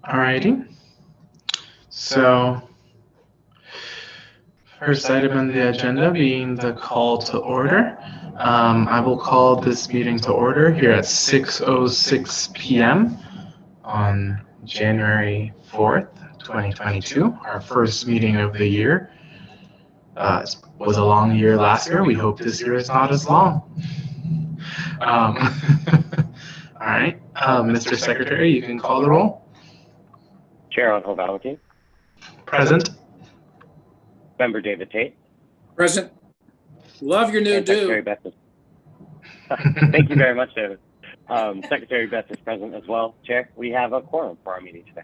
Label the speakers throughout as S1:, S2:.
S1: Alrighty. So, first item on the agenda being the call to order. I will call this meeting to order here at 6:06 p.m. on January 4th, 2022, our first meeting of the year. It was a long year last year. We hope this year is not as long. All right, Mr. Secretary, you can call the roll.
S2: Chair Untitled.
S1: Present.
S2: Member David Tate.
S3: Present. Love your new
S2: Secretary
S3: do.
S2: Beth is Thank you very much, David. Secretary Beth is present as well. Chair, we have a quorum for our meeting today.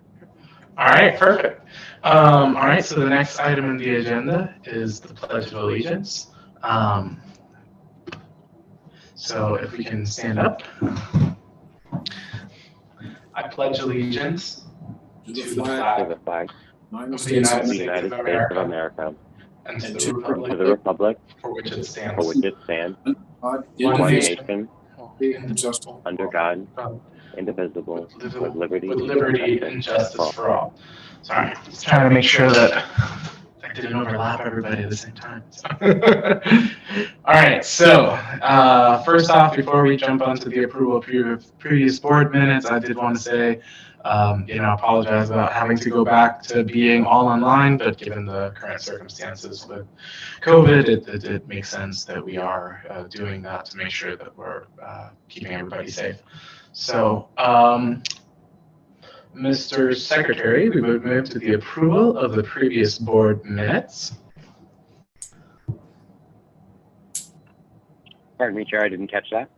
S1: All right, perfect. All right, so the next item on the agenda is the Pledge of Allegiance. So if we can stand up. I pledge allegiance to the
S2: To
S1: flag
S2: the flag
S1: of the
S2: of
S1: United
S2: the
S1: States
S2: United
S1: of
S2: States of
S1: America
S2: America
S1: and to
S2: and
S1: the
S2: to the
S1: republic
S2: republic
S1: for which it
S2: for
S1: stands,
S2: which it stands,
S1: one
S2: one
S1: nation,
S2: nation, under God, indivisible, with liberty
S1: and justice for all. Sorry, just trying to make sure that I didn't overlap everybody at the same time. All right, so first off, before we jump onto the approval of previous board minutes, I did want to say, apologize about having to go back to being all online, but given the current circumstances with COVID, it makes sense that we are doing that to make sure that we're keeping everybody safe. So, Mr. Secretary, we would move to the approval of the previous board minutes.
S2: Pardon me, Chair, I didn't catch that.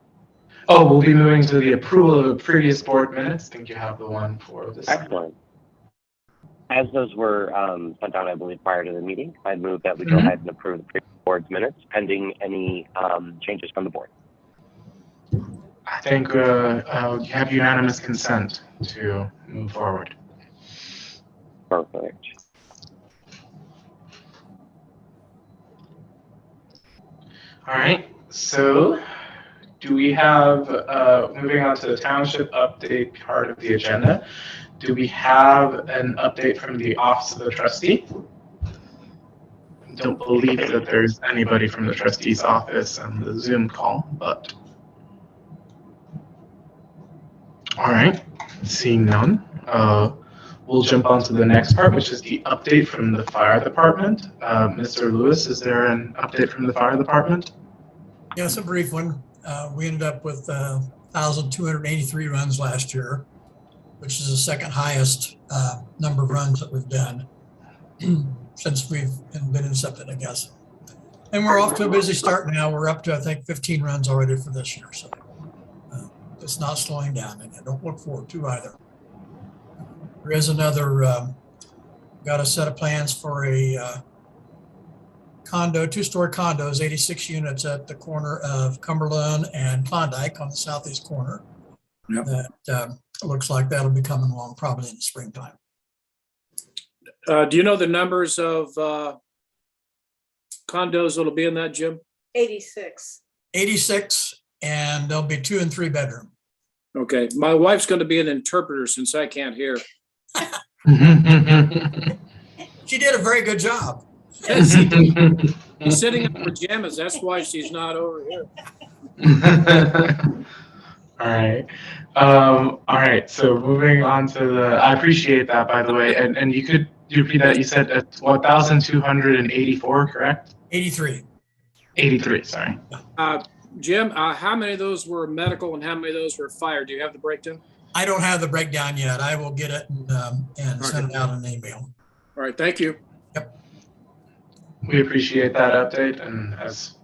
S1: Oh, we'll be moving to the approval of the previous board minutes. I think you have the one for this.
S2: Excellent. As those were sent out, I believe, prior to the meeting, I move that we go ahead and approve the previous board's minutes pending any changes from the board.
S1: I think you have unanimous consent to move forward.
S2: Perfect.
S1: All right, so do we have, moving on to the township update part of the agenda, do we have an update from the Office of the Trustee? I don't believe that there's anybody from the trustee's office on the Zoom call, but. All right, seeing none, we'll jump on to the next part, which is the update from the fire department. Mr. Lewis, is there an update from the fire department?
S4: Yes, a brief one. We ended up with 1,283 runs last year, which is the second highest number of runs that we've done since we've been incepted, I guess. And we're off to a busy start now. We're up to, I think, 15 runs already for this year. So it's not slowing down, and I don't look forward to either. There is another, got a set of plans for a condo, two-story condos, 86 units at the corner of Cumberland and Klondike on the southeast corner.
S3: Yep.
S4: That looks like that'll be coming along probably in the springtime.
S3: Do you know the numbers of condos that'll be in that, Jim?
S5: 86.
S4: 86, and there'll be 2 and 3 bedroom.
S3: Okay, my wife's going to be an interpreter since I can't hear.
S4: She did a very good job.
S3: She's sitting in pajamas. That's why she's not over here.
S1: All right. All right. So moving on to I appreciate that, by the way. And you repeat that? You said 1,284, correct?
S4: 83.
S1: 83. Sorry.
S3: Jim, how many of those were medical and how many of those were fire? Do you have the breakdown?
S4: I don't have the breakdown yet. I will get it and send it out in an email.
S3: All right. Thank you.
S4: Yep.
S1: We appreciate that update. And as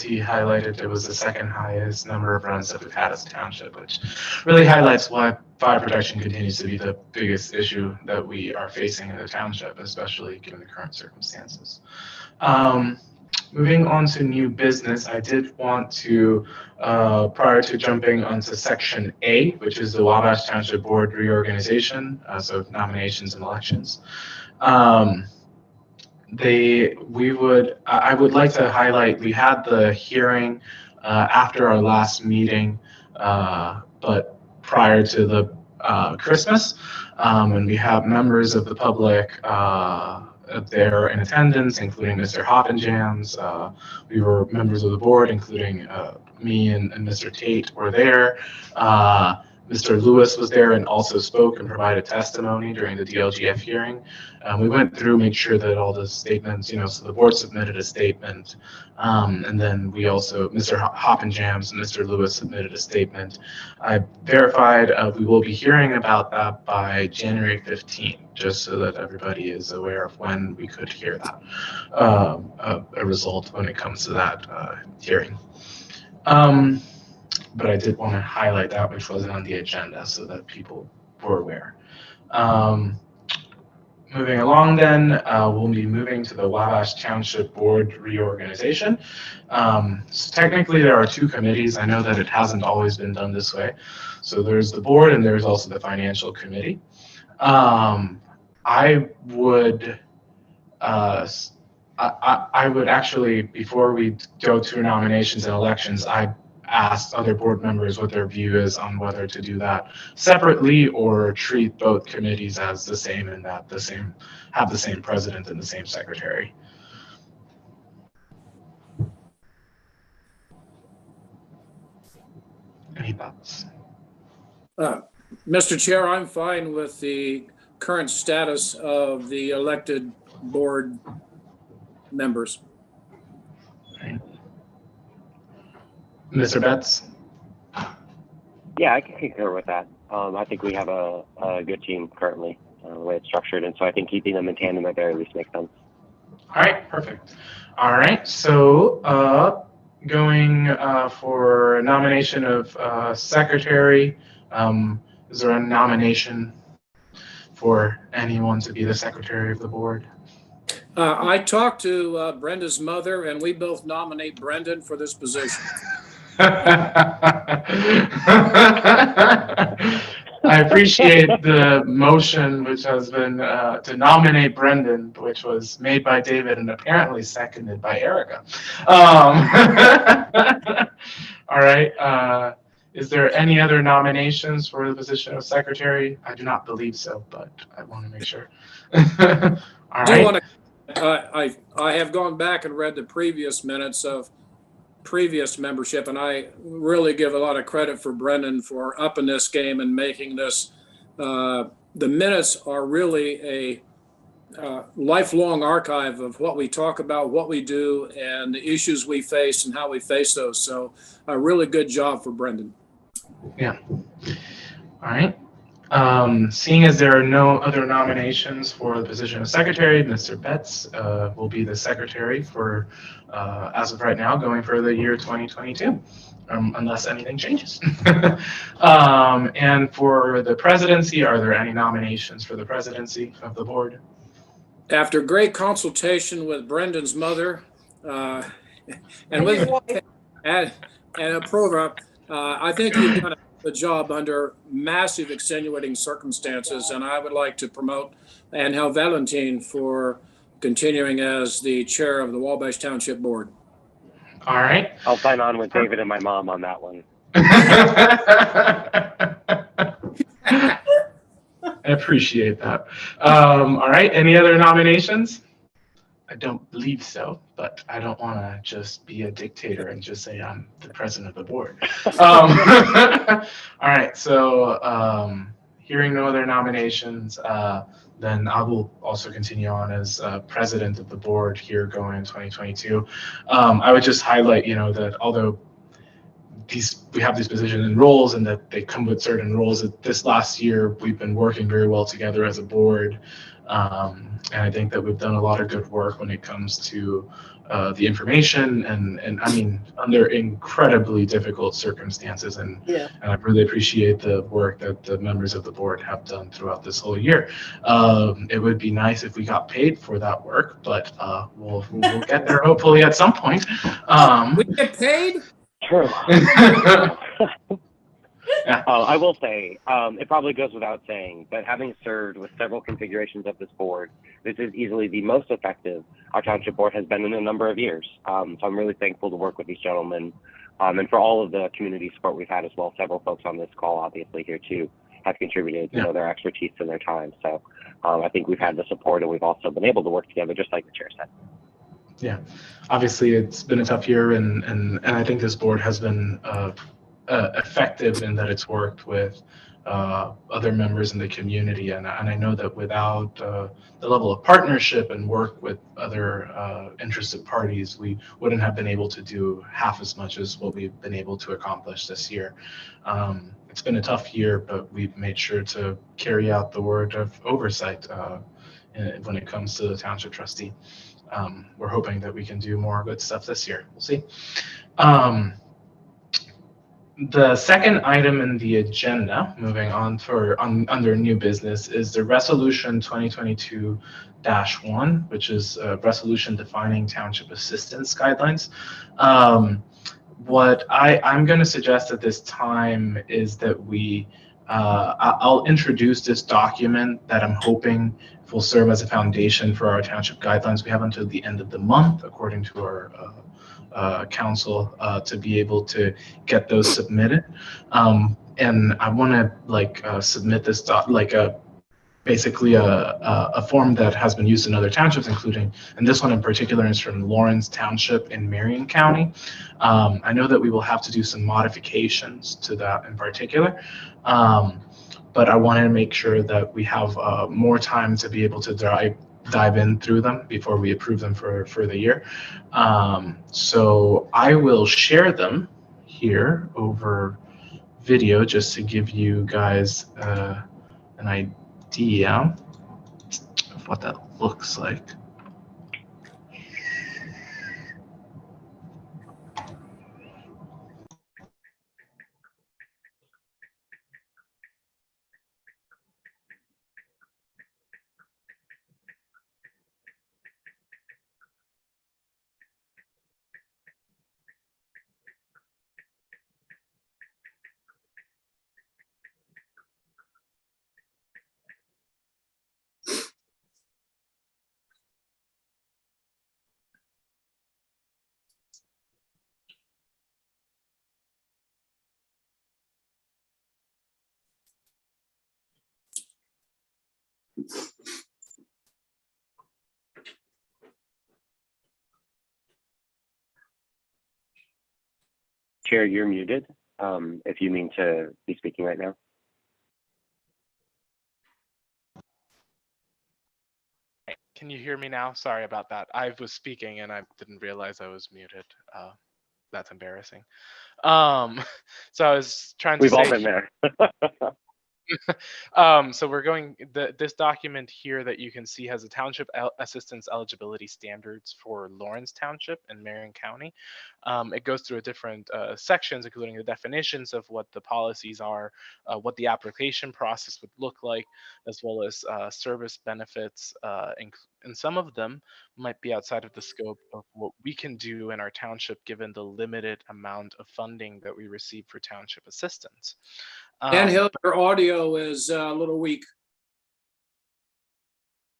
S1: he highlighted, it was the second highest number of runs that we've had as a township, which really highlights why fire protection continues to be the biggest issue that we are facing in the township, especially given the current circumstances. Moving on to new business, I did want to, prior to jumping onto Section A, which is the Wabash Township Board Reorganization, so nominations and elections. I would like to highlight, we had the hearing after our last meeting, but prior to the Christmas, and we have members of the public there in attendance, including Mr. Hoppenjams. We were members of the board, including me and Mr. Tate were there. Mr. Lewis was there and also spoke and provided testimony during the DLGF hearing. We went through, made sure that all the statements, so the board submitted a statement, and then we also, Mr. Hoppenjams and Mr. Lewis submitted a statement. I verified we will be hearing about that by January 15th, just so that everybody is aware of when we could hear that, a result when it comes to that hearing. But I did want to highlight that, which wasn't on the agenda, so that people were aware. Moving along then, we'll be moving to the Wabash Township Board Reorganization. So technically there are two committees. I know that it hasn't always been done this way. So there's the board and there's also the financial committee. I would actually, before we go to nominations and elections, I asked other board members what their view is on whether to do that separately or treat both committees as the same, and that have the same president and the same secretary. Any thoughts?
S3: Mr. Chair, I'm fine with the current status of the elected board members.
S1: Right. Mr. Betts?
S2: Yeah, I can concur with that. I think we have a good team currently, the way it's structured, and so I think keeping them in tandem at very least makes sense.
S1: All right, perfect. All right, so going for nomination of secretary, is there a nomination for anyone to be the secretary of the board?
S3: I talked to Brenda's mother, and we both nominate Brendan for this position.
S1: I appreciate the motion, which has been to nominate Brendan, which was made by David and apparently seconded by Erica. All right. Is there any other nominations for the position of secretary? I do not believe so, but I want to make sure. All right.
S3: I have gone back and read the previous minutes of previous membership, and I really give a lot of credit for Brendan for upping this game and making this. The minutes are really a lifelong archive of what we talk about, what we do, and the issues we face and how we face those. So a really good job for Brendan.
S1: Yeah. All right. Seeing as there are no other nominations for the position of secretary, Mr. Betts will be the secretary for, as of right now, going for the year 2022, unless anything changes. And for the presidency, are there any nominations for the presidency of the board?
S3: After great consultation with Brendan's mother and with and Aprova, I think you've done a job under massive extenuating circumstances, and I would like to promote Angel Valentin for continuing as the chair of the Wabash Township Board.
S1: All right.
S2: I'll sign on with David and my mom on that one.
S1: I appreciate that. All right. Any other nominations? I don't believe so, but I don't want to just be a dictator and just say I'm the president of the board. All right. So hearing no other nominations, then I will also continue on as president of the board here going in 2022. I would just highlight, that although we have these positions and roles and that they come with certain roles, that this last year we've been working very well together as a board. And I think that we've done a lot of good work when it comes to the information and I mean, under incredibly difficult circumstances. And I really appreciate the work that the members of the board have done throughout this whole year. It would be nice if we got paid for that work, but we'll get there hopefully at some point.
S3: We get paid?
S2: True.
S1: Yeah.
S2: I will say, it probably goes without saying, but having served with several configurations of this board, this is easily the most effective our township board has been in a number of years. So I'm really thankful to work with these gentlemen and for all of the community support we've had as well. Several folks on this call, obviously, here too. have contributed, their expertise and their time. So I think we've had the support, and we've also been able to work together, just like the chair said.
S1: Yeah, obviously it's been a tough year, and I think this board has been effective in that it's worked with other members in the community, and I know that without the level of partnership and work with other interested parties, we wouldn't have been able to do half as much as what we've been able to accomplish this year. It's been a tough year, but we've made sure to carry out the word of oversight when it comes to the township trustee. We're hoping that we can do more good stuff this year. We'll see. The second item in the agenda, moving on under new business, is the resolution 2022-1, which is a resolution defining township assistance guidelines. What I'm going to suggest at this time is that I'll introduce this document that I'm hoping will serve as a foundation for our township guidelines. We have until the end of the month, according to our council, to be able to get those submitted. And I want to submit this basically a form that has been used in other townships, including, and this one in particular is from Lawrence Township in Marion County. I know that we will have to do some modifications to that in particular, but I wanted to make sure that we have more time to be able to dive in through them before we approve them for the year. So I will share them here over video just to give you guys an idea of what that looks like.
S2: Chair, you're muted if you mean to be speaking right now.
S1: Can you hear me now? Sorry about that. I was speaking and I didn't realize I was muted. That's embarrassing. So I was trying to
S2: We've
S1: say.
S2: all been there.
S1: So we're going, this document here that you can see has a township assistance eligibility standards for Lawrence Township and Marion County. It goes through different sections, including the definitions of what the policies are, what the application process would look like, as well as service benefits. And some of them might be outside of the scope of what we can do in our township, given the limited amount of funding that we receive for township assistance.
S3: And Hill, your audio is a little weak.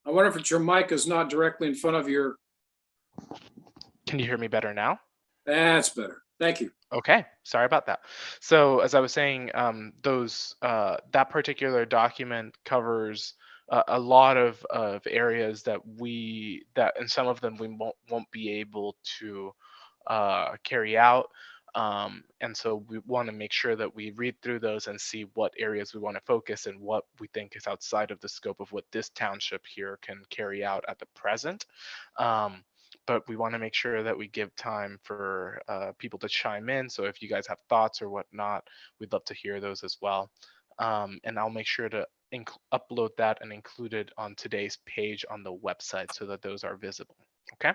S3: I wonder if it's your mic is not directly in front of your.
S1: Can you hear me better now?
S3: That's better. Thank you.
S1: Okay, sorry about that. So as I was saying, that particular document covers a lot of areas that and some of them we won't be able to carry out. And so we want to make sure that we read through those and see what areas we want to focus and what we think is outside of the scope of what this township here can carry out at the present. But we want to make sure that we give time for people to chime in. So if you guys have thoughts or whatnot, we'd love to hear those as well. And I'll make sure to upload that and include it on today's page on the website so that those are visible. Okay.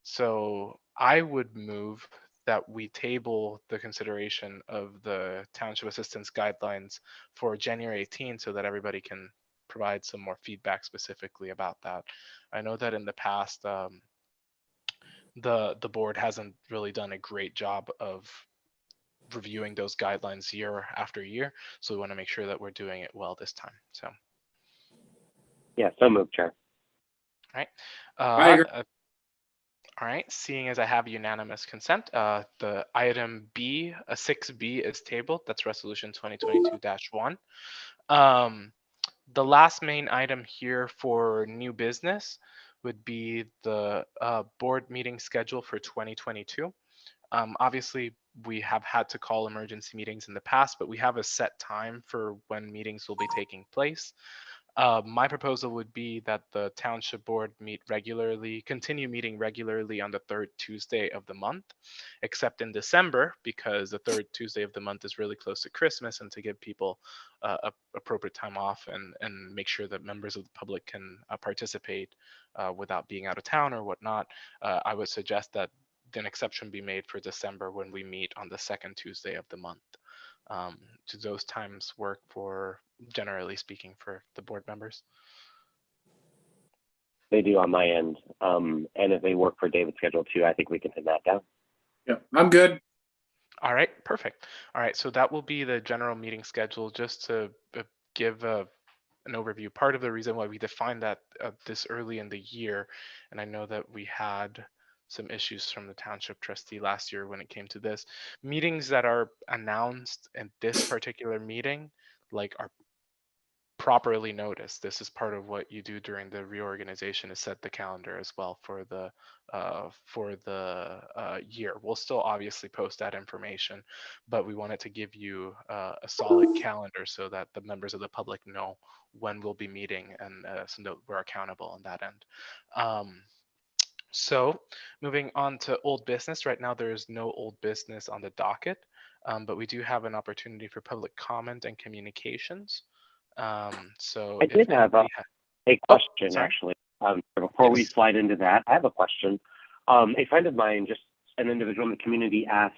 S1: So I would move that we table the consideration of the township assistance guidelines for January 18th so that everybody can provide some more feedback specifically about that. I know that in the past, the board hasn't really done a great job of reviewing those guidelines year after year. So we want to make sure that we're doing it well this time. So.
S2: Yeah, so moved, Chair.
S1: All right.
S3: I agree.
S1: All right, seeing as I have unanimous consent, the item B, 6B is tabled. That's resolution 2022-1. The last main item here for new business would be the board meeting schedule for 2022. Obviously, we have had to call emergency meetings in the past, but we have a set time for when meetings will be taking place. My proposal would be that the township board continue meeting regularly on the third Tuesday of the month, except in December, because the third Tuesday of the month is really close to Christmas, and to give people appropriate time off and make sure that members of the public can participate without being out of town or whatnot. I would suggest that an exception be made for December when we meet on the second Tuesday of the month. Do those times work for, generally speaking, for the board members?
S2: They do on my end. And if they work for David's schedule too, I think we can pin that down.
S3: Yeah, I'm good.
S1: All right, perfect. All right, so that will be the general meeting schedule. Just to give an overview, part of the reason why we defined that this early in the year, and I know that we had some issues from the township trustee last year when it came to this, meetings that are announced in this particular meeting, like, are properly noticed. This is part of what you do during the reorganization, is set the calendar as well for the year. We'll still obviously post that information, but we wanted to give you a solid calendar so that the members of the public know when we'll be meeting, and so that we're accountable on that end. So moving on to old business. Right now, there is no old business on the docket, but we do have an opportunity for public comment and communications. So
S2: I did have a question, actually. Before we slide into that, I have a question. A friend of mine, just an individual in the community, asked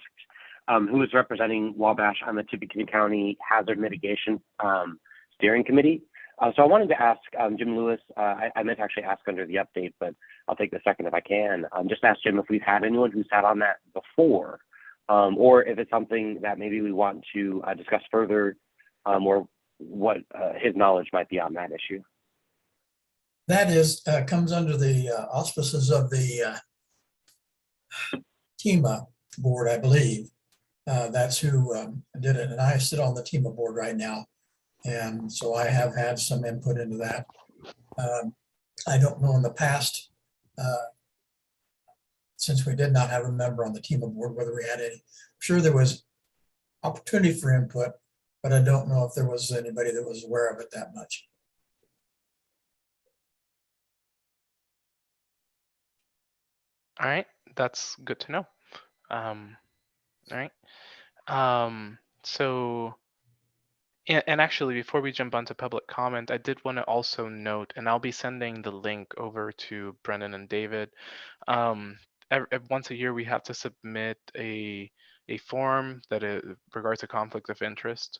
S2: who is representing Wabash on the Tippecanoe County Hazard Mitigation Steering Committee. So I wanted to ask Jim Lewis. I meant to actually ask under the update, but I'll take the second if I can. Just ask Jim if we've had anyone who sat on that before, or if it's something that maybe we want to discuss further, or what his knowledge might be on that issue.
S4: That is, comes under the auspices of the TEMA board, I believe. That's who did it, and I sit on the TEMA board right now. And so I have had some input into that. I don't know in the past, since we did not have a member on the TEMA board, whether we had any. I'm sure there was opportunity for input, but I don't know if there was anybody that was aware of it that much.
S1: All right, that's good to know. All right. So, and actually, before we jump onto public comment, I did want to also note, and I'll be sending the link over to Brendan and David. Once a year, we have to submit a form that regards to conflict of interest.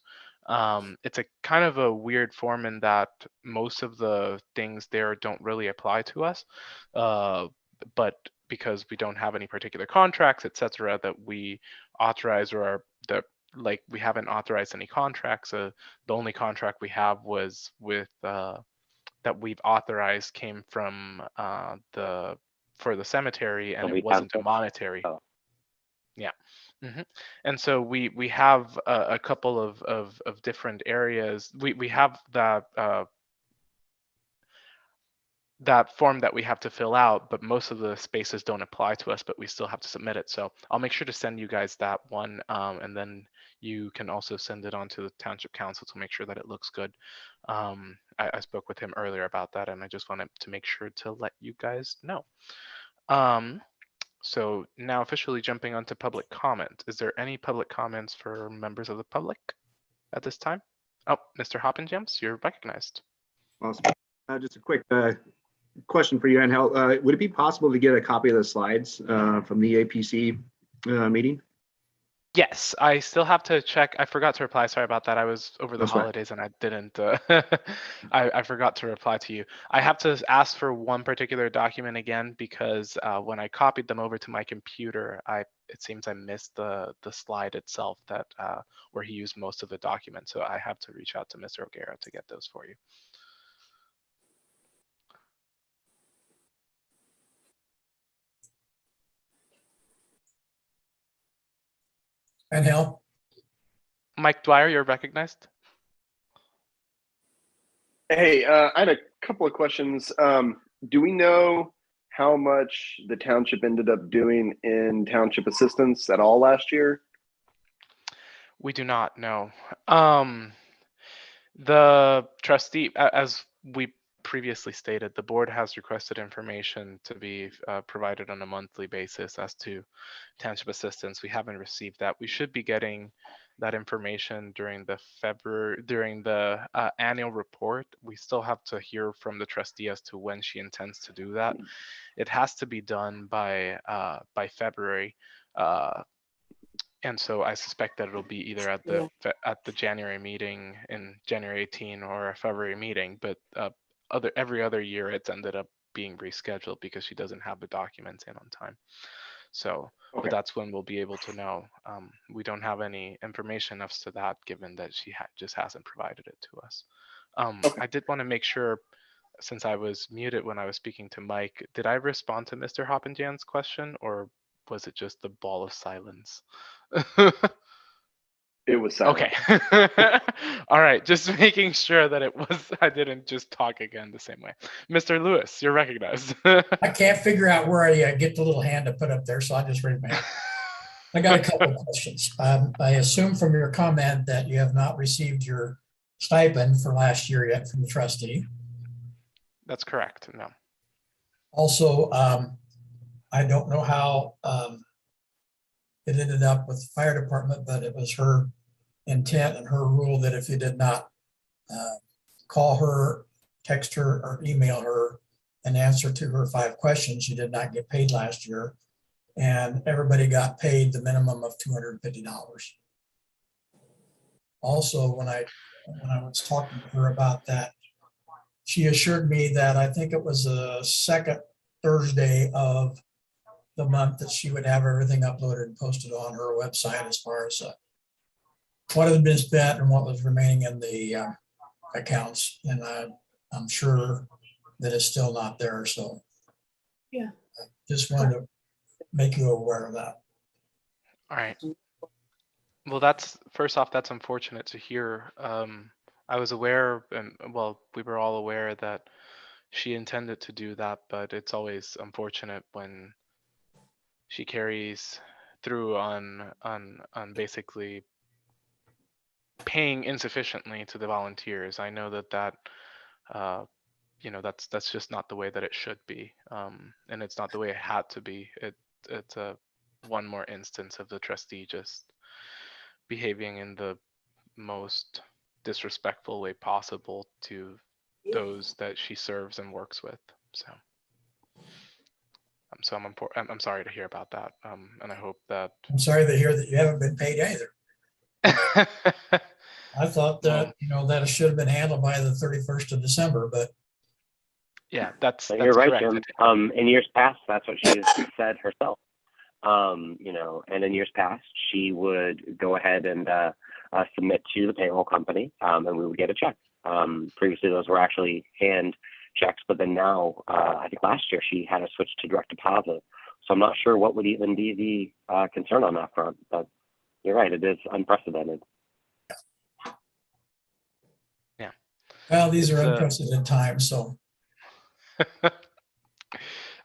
S1: It's a kind of a weird form in that most of the things there don't really apply to us, but because we don't have any particular contracts, etc., that we authorize, or are that, like, we haven't authorized any contracts. The only contract we have was with that we've authorized came from for the cemetery, and it wasn't a monetary. Yeah. And so we have a couple of different areas. We have that form that we have to fill out, but most of the spaces don't apply to us, but we still have to submit it. So I'll make sure to send you guys that one, and then you can also send it on to the township council to make sure that it looks good. I spoke with him earlier about that, and I just wanted to make sure to let you guys know. So now officially jumping onto public comment. Is there any public comments for members of the public at this time? Oh, Mr. Hoppenjams, you're recognized.
S5: Awesome. Just a quick question for you, Angel. Would it be possible to get a copy of the slides from the APC meeting?
S1: Yes, I still have to check. I forgot to reply. Sorry about that. I was over the holidays and I didn't. I forgot to reply to you. I have to ask for one particular document again, because when I copied them over to my computer, it seems I missed the slide itself that where he used most of the document. So I have to reach out to Mr. O'Gara to get those for you.
S4: Angel?
S1: Mike Dwyer, you're recognized.
S6: Hey, I had a couple of questions. Do we know how much the township ended up doing in township assistance at all last year?
S1: We do not know. The trustee, as we previously stated, the board has requested information to be provided on a monthly basis as to township assistance. We haven't received that. We should be getting that information during the annual report. We still have to hear from the trustee as to when she intends to do that. It has to be done by February. And so I suspect that it'll be either at the January meeting in January 18 or a February meeting, but every other year it's ended up being rescheduled because she doesn't have the documents in on time. So,
S6: Okay.
S1: but that's when we'll be able to know. We don't have any information as to that, given that she just hasn't provided it to us.
S6: Okay.
S1: I did want to make sure, since I was muted when I was speaking to Mike, did I respond to Mr. Hoppenjan's question, or was it just the ball of silence?
S6: It was silent.
S1: Okay. All right. Just making sure that I didn't just talk again the same way. Mr. Lewis, you're recognized.
S4: I can't figure out where I get the little hand to put up there, so I just raised my hand. I got a couple of questions. I assume from your comment that you have not received your stipend for last year yet from the trustee.
S1: That's correct. No.
S4: Also, I don't know how it ended up with the fire department, but it was her intent and her rule that if you did not call her, text her, or email her an answer to her 5 questions, you did not get paid last year. And everybody got paid the minimum of $250. Also, when I was talking to her about that, she assured me that I think it was the second Thursday of the month that she would have everything uploaded and posted on her website as far as what had been spent and what was remaining in the accounts. And I'm sure that it's still not there. So
S7: Yeah.
S4: Just wanted to make you aware of that.
S1: All right. Well, that's first off, that's unfortunate to hear. I was aware, and well, we were all aware that she intended to do that, but it's always unfortunate when she carries through on basically paying insufficiently to the volunteers. I know that that's just not the way that it should be, and it's not the way it had to be. It's a one more instance of the trustee just behaving in the most disrespectful way possible to those that she serves and works with. So I'm sorry to hear about that, and I hope that.
S4: I'm sorry to hear that you haven't been paid either. I thought that that should have been handled by the 31st of December, but
S1: yeah, that's
S2: you're right,
S1: correct.
S2: Jim. In years past, that's what she has said herself. And in years past, she would go ahead and submit to the payroll company, and we would get a check. Previously, those were actually hand checks, but then now, I think last year she had to switch to direct deposit. So I'm not sure what would even be the concern on that front. But you're right, it is unprecedented.
S1: Yeah.
S4: Well, these are unprecedented times, so.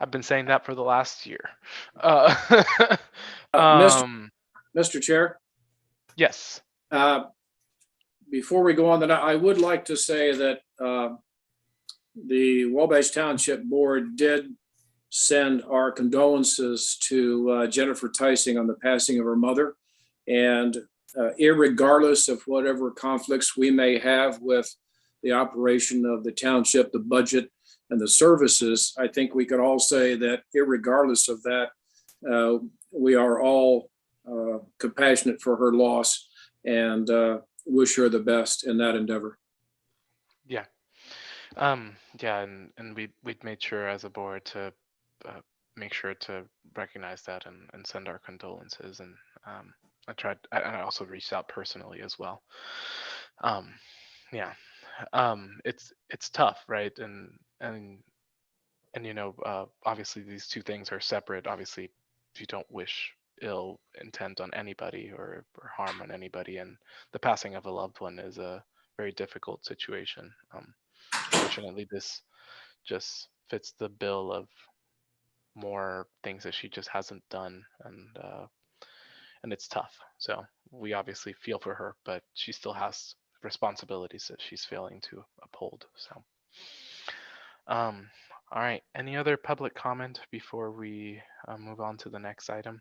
S1: I've been saying that for the last year.
S3: Mr. Chair?
S1: Yes.
S3: Before we go on, then I would like to say that the Wabash Township Board did send our condolences to Jennifer Tysing on the passing of her mother. And irregardless of whatever conflicts we may have with the operation of the township, the budget, and the services, I think we could all say that irregardless of that, we are all compassionate for her loss and wish her the best in that endeavor.
S1: Yeah. Yeah, and we'd made sure as a board to make sure to recognize that and send our condolences. And I also reached out personally as well. Yeah. It's tough, right? And obviously these two things are separate. Obviously, you don't wish ill intent on anybody or harm on anybody. And the passing of a loved one is a very difficult situation. Fortunately, this just fits the bill of more things that she just hasn't done, and it's tough. So we obviously feel for her, but she still has responsibilities that she's failing to uphold. So, all right. Any other public comment before we move on to the next item?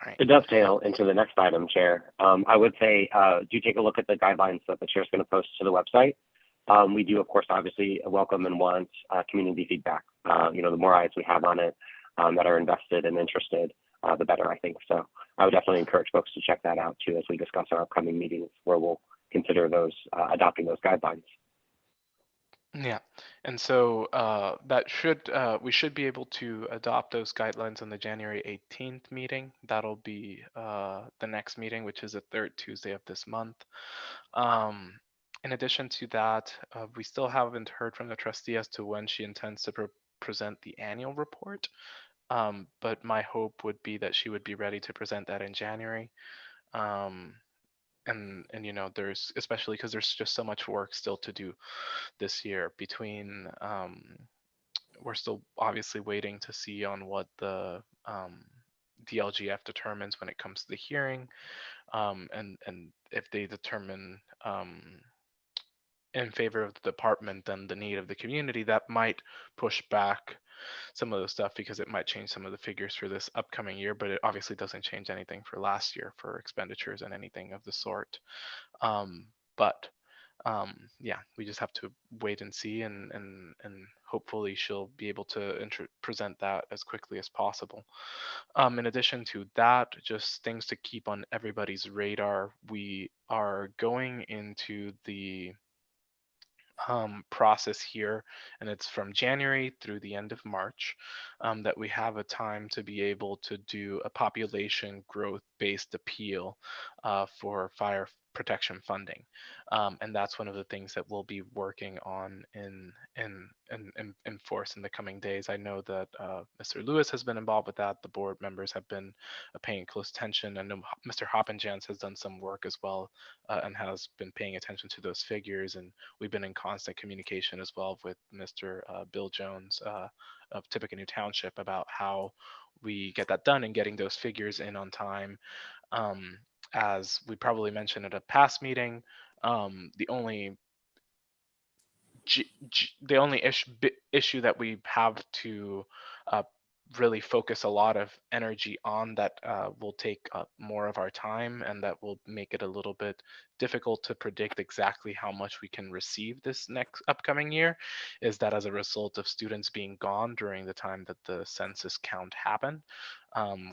S1: All right.
S2: To dovetail into the next item, Chair, I would say do take a look at the guidelines that the Chair is going to post to the website. We do, of course, obviously welcome and want community feedback. The more eyes we have on it that are invested and interested, the better, I think. So I would definitely encourage folks to check that out too as we discuss our upcoming meetings where we'll consider those adopting those guidelines.
S1: Yeah, and so we should be able to adopt those guidelines on the January 18th meeting. That'll be the next meeting, which is the third Tuesday of this month. In addition to that, we still haven't heard from the trustee as to when she intends to present the annual report. But my hope would be that she would be ready to present that in January. And there's, especially because there's just so much work still to do this year between we're still obviously waiting to see on what the DLGF determines when it comes to the hearing, and if they determine in favor of the department than the need of the community, that might push back some of the stuff because it might change some of the figures for this upcoming year, but it obviously doesn't change anything for last year for expenditures and anything of the sort. Yeah, we just have to wait and see, and hopefully she'll be able to present that as quickly as possible. In addition to that, just things to keep on everybody's radar. We are going into the process here, and it's from January through the end of March, that we have a time to be able to do a population growth based appeal for fire protection funding, and that's one of the things that we'll be working on in force in the coming days. I know that Mr. Lewis has been involved with that. The board members have been paying close attention. I know Mr. Hoppinjans has done some work as well, and has been paying attention to those figures, and we've been in constant communication as well with Mr. Bill Jones of Tippecanoe Township about how we get that done and getting those figures in on time. As we probably mentioned at a past meeting, the only issue that we have to really focus a lot of energy on, that will take up more of our time, and that will make it a little bit difficult to predict exactly how much we can receive this next upcoming year, is that as a result of students being gone during the time that the census count happened,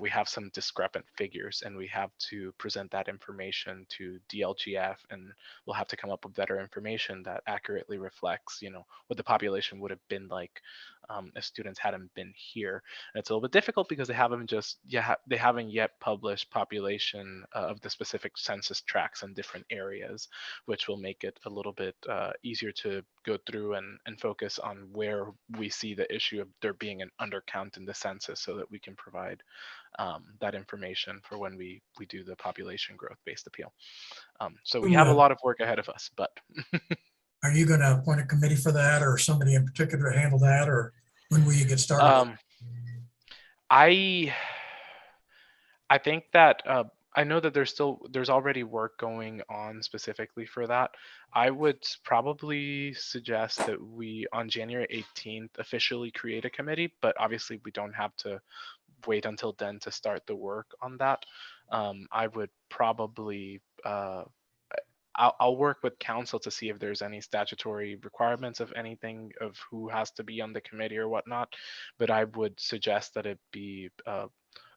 S1: we have some discrepant figures, and we have to present that information to DLGF, and we'll have to come up with better information that accurately reflects, what the population would have been like if students hadn't been here. And it's a little bit difficult because they haven't yet published population of the specific census tracts in different areas, which will make it a little bit easier to go through and focus on where we see the issue of there being an undercount in the census, so that we can provide that information for when we do the population growth based appeal. So we have a lot of work ahead of us, but
S4: are you going to appoint a committee for that, or somebody in particular to handle that, or when will you get started?
S1: I think that I know that there's already work going on specifically for that. I would probably suggest that we on January 18th officially create a committee, but obviously we don't have to wait until then to start the work on that. I would probably I'll work with council to see if there's any statutory requirements of anything of who has to be on the committee or whatnot, but I would suggest that it be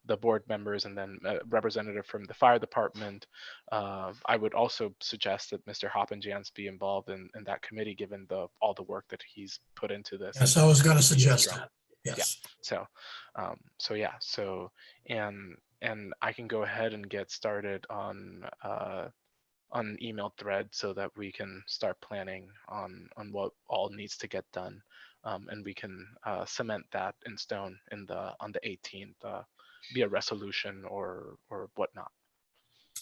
S1: the board members and then a representative from the fire department. I would also suggest that Mr. Hoppinjans be involved in that committee, given all the work that he's put into this.
S4: Yes, I was going to suggest that. Yes.
S1: Yeah. And I can go ahead and get started on an email thread so that we can start planning on what all needs to get done and we can cement that in stone on the 18th via resolution or whatnot.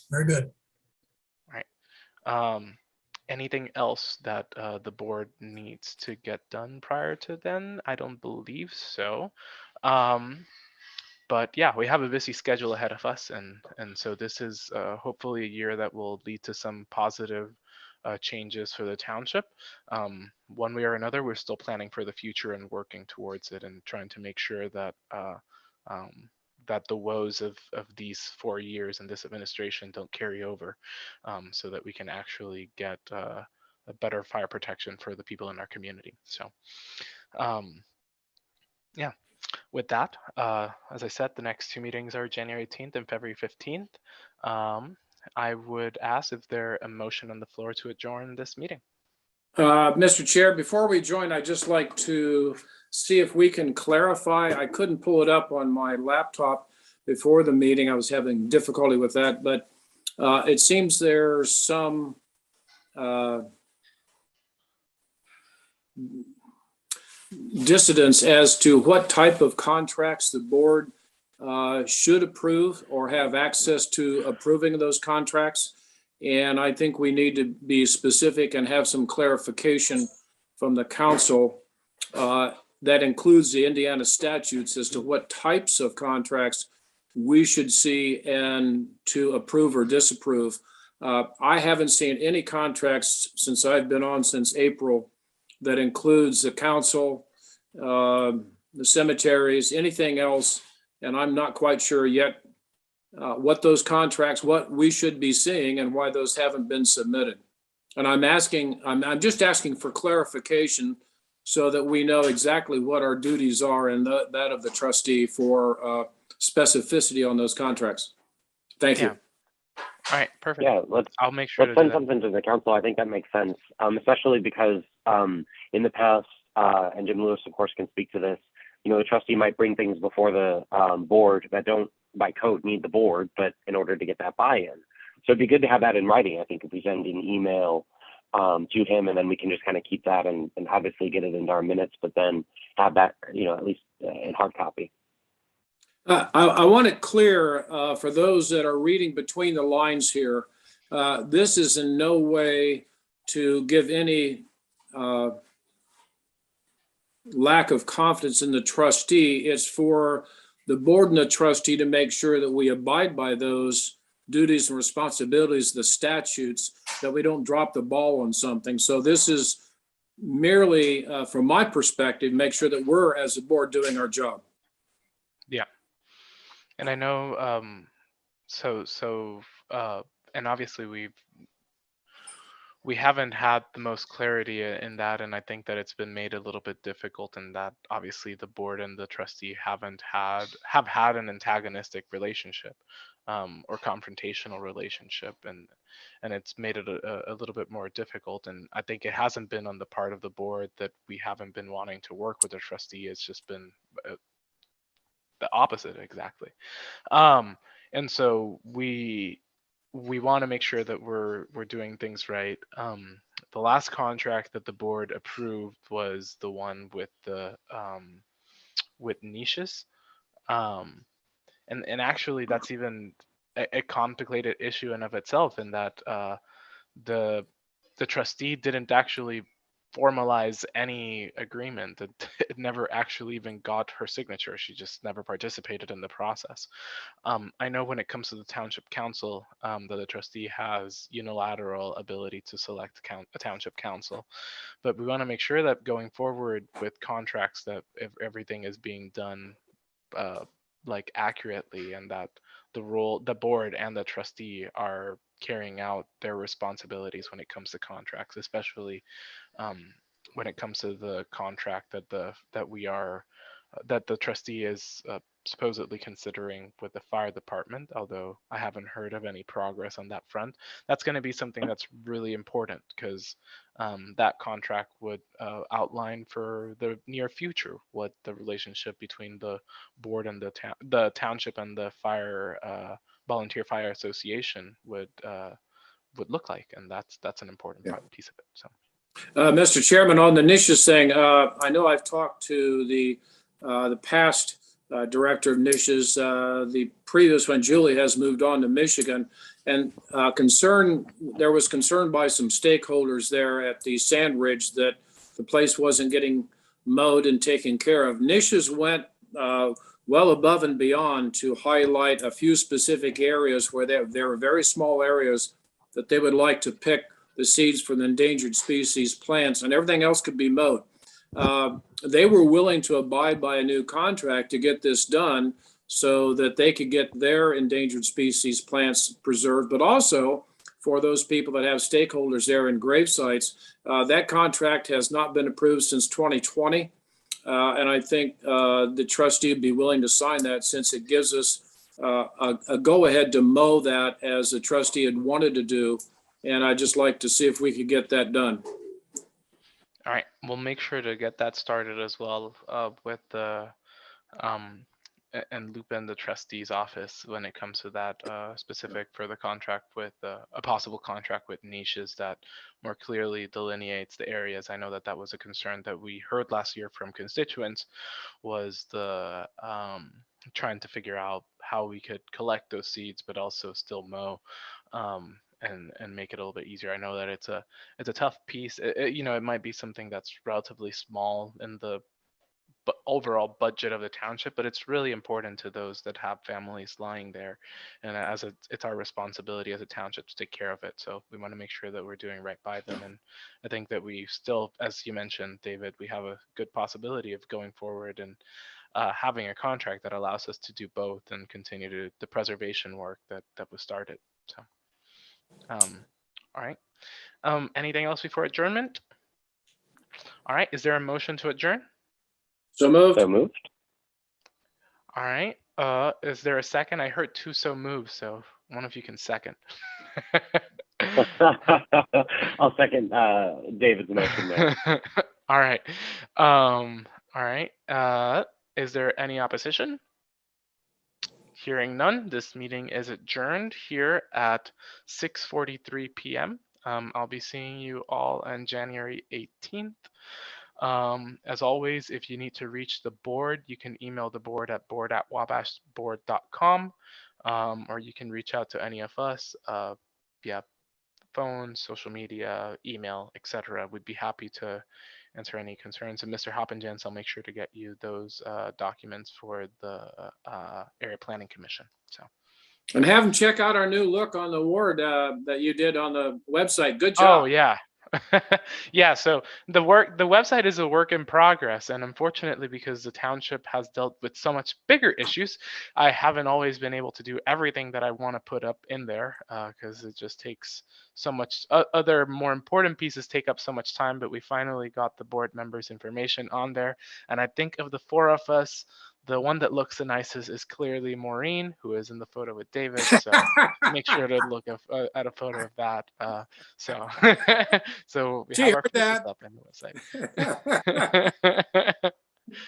S4: Very good.
S1: Right. Anything else that the board needs to get done prior to then? I don't believe so. But yeah, we have a busy schedule ahead of us, and so this is hopefully a year that will lead to some positive changes for the township. One way or another, we're still planning for the future and working towards it, and trying to make sure that that the woes of these 4 years in this administration don't carry over, so that we can actually get a better fire protection for the people in our community. So yeah. With that, as I said, the next 2 meetings are January 18th and February 15th. I would ask if there a motion on the floor to adjourn this meeting.
S3: Mr. Chair, before we join, I'd just like to see if we can clarify. I couldn't pull it up on my laptop before the meeting. I was having difficulty with that, but it seems there's some dissidence as to what type of contracts the board should approve or have access to approving those contracts. And I think we need to be specific and have some clarification from the council that includes the Indiana statutes as to what types of contracts we should see and to approve or disapprove. I haven't seen any contracts since I've been on since April that includes the council, the cemeteries, anything else. And I'm not quite sure yet what those contracts, what we should be seeing and why those haven't been submitted. And I'm just asking for clarification so that we know exactly what our duties are and that of the trustee for specificity on those contracts. Thank you.
S1: All right, perfect.
S2: Yeah,
S1: I'll make sure
S2: let's
S1: to
S2: send
S1: do that.
S2: something to the council. I think that makes sense, especially because in the past, and Jim Lewis, of course, can speak to this, the trustee might bring things before the board that don't, by code, need the board, but in order to get that buy-in. So it'd be good to have that in writing, I think, if we send an email to him, and then we can just kind of keep that and obviously get it into our minutes, but then have that, at least in hard copy.
S3: I want it clear for those that are reading between the lines here. This is in no way to give any lack of confidence in the trustee. It's for the board and the trustee to make sure that we abide by those duties and responsibilities, the statutes, that we don't drop the ball on something. So this is merely, from my perspective, make sure that we're, as a board, doing our job.
S1: Yeah. And I know, and obviously we haven't had the most clarity in that, and I think that it's been made a little bit difficult in that obviously the board and the trustee have had an antagonistic relationship, or confrontational relationship, and it's made it a little bit more difficult. And I think it hasn't been on the part of the board that we haven't been wanting to work with the trustee. It's just been the opposite exactly. And so we want to make sure that we're doing things right. The last contract that the board approved was the one with the with niches, and actually that's even a complicated issue in of itself, in that the trustee didn't actually formalize any agreement. It never actually even got her signature. She just never participated in the process. I know when it comes to the township council, that the trustee has unilateral ability to select a township council, but we want to make sure that going forward with contracts, that if everything is being done like accurately, and that the board and the trustee are carrying out their responsibilities when it comes to contracts, especially when it comes to the contract that the trustee is supposedly considering with the fire department, although I haven't heard of any progress on that front. That's going to be something that's really important, because that contract would outline for the near future what the relationship between the board and the township and the volunteer fire association would look like, and that's an important piece of it. So
S3: Mr. Chairman, on the niches thing, I know I've talked to the past director of niches. The previous one, Julie, has moved on to Michigan, and there was concern by some stakeholders there at the Sand Ridge that the place wasn't getting mowed and taken care of. Niches went well above and beyond to highlight a few specific areas where there were very small areas that they would like to pick the seeds for the endangered species plants, and everything else could be mowed. They were willing to abide by a new contract to get this done so that they could get their endangered species plants preserved, but also for those people that have stakeholders there in grave sites. That contract has not been approved since 2020. And I think the trustee would be willing to sign that, since it gives us a go-ahead to mow that as the trustee had wanted to do. And I'd just like to see if we could get that done.
S1: All right, we'll make sure to get that started as well with the and loop in the trustee's office when it comes to that specific for the contract with a possible contract with niches that more clearly delineates the areas. I know that that was a concern that we heard last year from constituents, was the trying to figure out how we could collect those seeds but also still mow. And make it a little bit easier. I know that it's a tough piece. It might be something that's relatively small in the overall budget of the township, but it's really important to those that have families lying there, and it's our responsibility as a township to take care of it. So we want to make sure that we're doing right by them, and I think that we still, as you mentioned, David, we have a good possibility of going forward and having a contract that allows us to do both and continue the preservation work that was started. So. All right. Anything else before adjournment? All right. Is there a motion to adjourn?
S3: So moved.
S2: So moved.
S1: All right. Is there a second? I heard two so moved, so one of you can second.
S2: I'll second David's motion there.
S1: All right. All right. Is there any opposition? Hearing none, this meeting is adjourned here at 6:43 p.m. I'll be seeing you all on January 18th. As always, if you need to reach the board, you can email the board at board@wabashboard.com, or you can reach out to any of us via phone, social media, email, etc. We'd be happy to answer any concerns. And Mr. Hoppingens, I'll make sure to get you those documents for the Area Planning Commission. So.
S3: And have them check out our new look on the ward that you did on the website. Good job.
S1: Oh, yeah. Yeah, so the website is a work in progress, and unfortunately, because the township has dealt with so much bigger issues, I haven't always been able to do everything that I want to put up in there, because it just takes so much. Other more important pieces take up so much time, but we finally got the board members' information on there, and I think of the four of us, the one that looks the nicest is clearly Maureen, who is in the photo with David. So make sure to look at a photo of that. So we have our faces up in the website.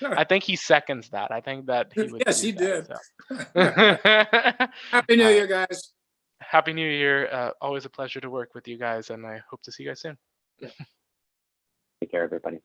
S1: I think he seconds that. I think that he would.
S3: Yes, he did.
S1: So.
S3: Happy New Year, guys.
S1: Happy New Year. Always a pleasure to work with you guys, and I hope to see you guys soon.
S2: Take care, everybody.